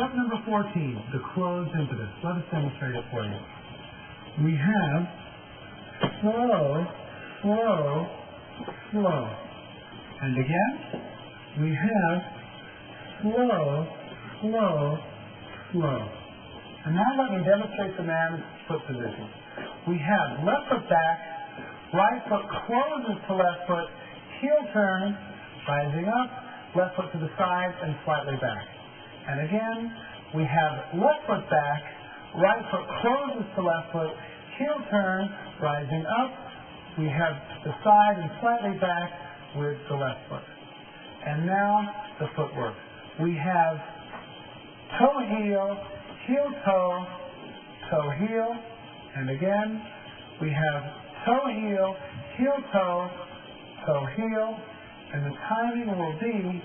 step number 14, the closed impetus. Let us demonstrate it for you. We have slow, slow, slow. And again, we have slow, slow, slow. And now let me demonstrate the man's foot position. We have left foot back, right foot closes to left foot, heel turn, rising up, left foot to the side and slightly back. And again, we have left foot back, right foot closes to left foot, heel turn, rising up. We have the side and slightly back with the left foot. And now the footwork. We have toe heel, heel toe, toe heel. And again, we have toe heel, heel toe, toe heel. And the timing will be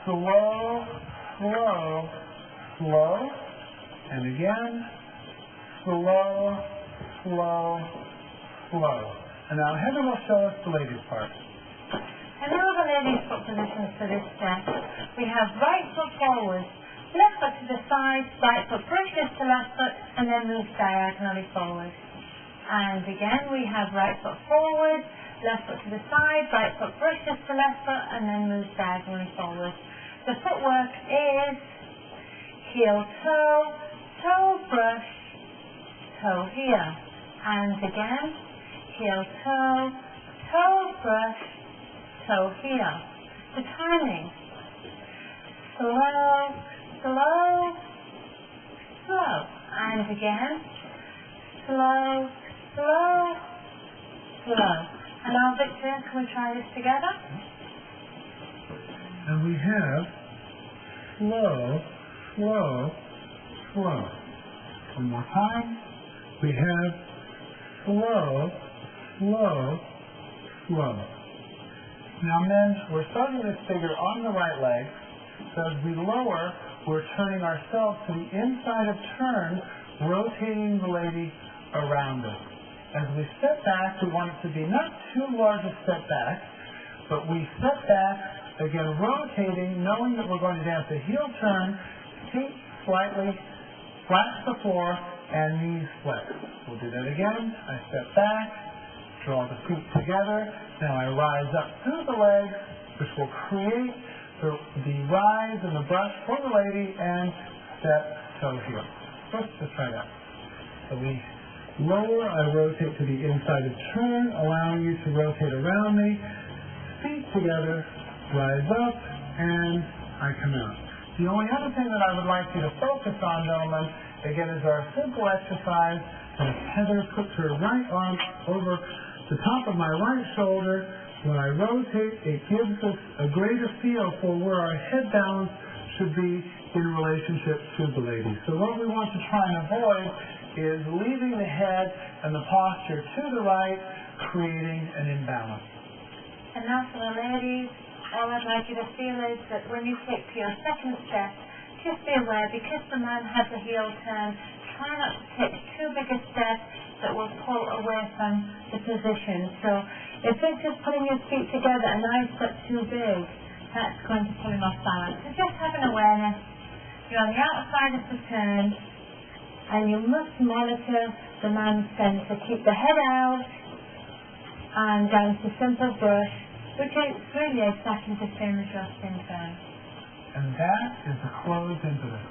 slow, slow, slow. And again, slow, slow, slow. And now Heather will show us the ladies' part. And now the ladies' foot positions for this step. We have right foot forward, left foot to the side, right foot pushes to left foot, and then moves diagonally forward. And again, we have right foot forward, left foot to the side, right foot brushes to left foot, and then moves diagonally forward. The footwork is heel toe, toe brush, toe heel. And again, heel toe, toe brush, toe heel. The timing. Slow, slow, slow. And again, slow, slow, slow. And now, Victor, can we try this together? And we have slow, slow, slow. One more time. We have slow, slow, slow. Now, men, we're starting this figure on the right leg. So as we lower, we're turning ourselves to the inside of turn, rotating the lady around us. As we step back, we want it to be not too large a step back, but we step back, again rotating, knowing that we're going to dance a heel turn, feet slightly flat to the floor, and knees flex. We'll do that again. I step back, draw the feet together. Now I rise up through the legs, which will create the rise and the brush for the lady, and step, toe, heel. Let's just try that. So we lower, I rotate to the inside of turn, allowing you to rotate around me. Feet together, rise up, and I come out. The only other thing that I would like you to focus on, gentlemen, again, is our simple exercise. As Heather puts her right arm over the top of my right shoulder, when I rotate, it gives us a greater feel for where our head balance should be in relationship to the lady. So what we want to try and avoid is leaving the head and the posture to the right, creating an imbalance. And now for the ladies, all I'd like you to feel is that when you take to your second step, just be aware, because the man has a heel turn, try not to take too big a step that will pull away from the position. So if it's just putting your feet together and I step too big, that's going to pull him off balance. So just have an awareness. You're on the outside of the turn, and you must monitor the man's center. Keep the head out, and dance a simple brush, which is really exactly the same as your spin turn. And that is the closed impetus.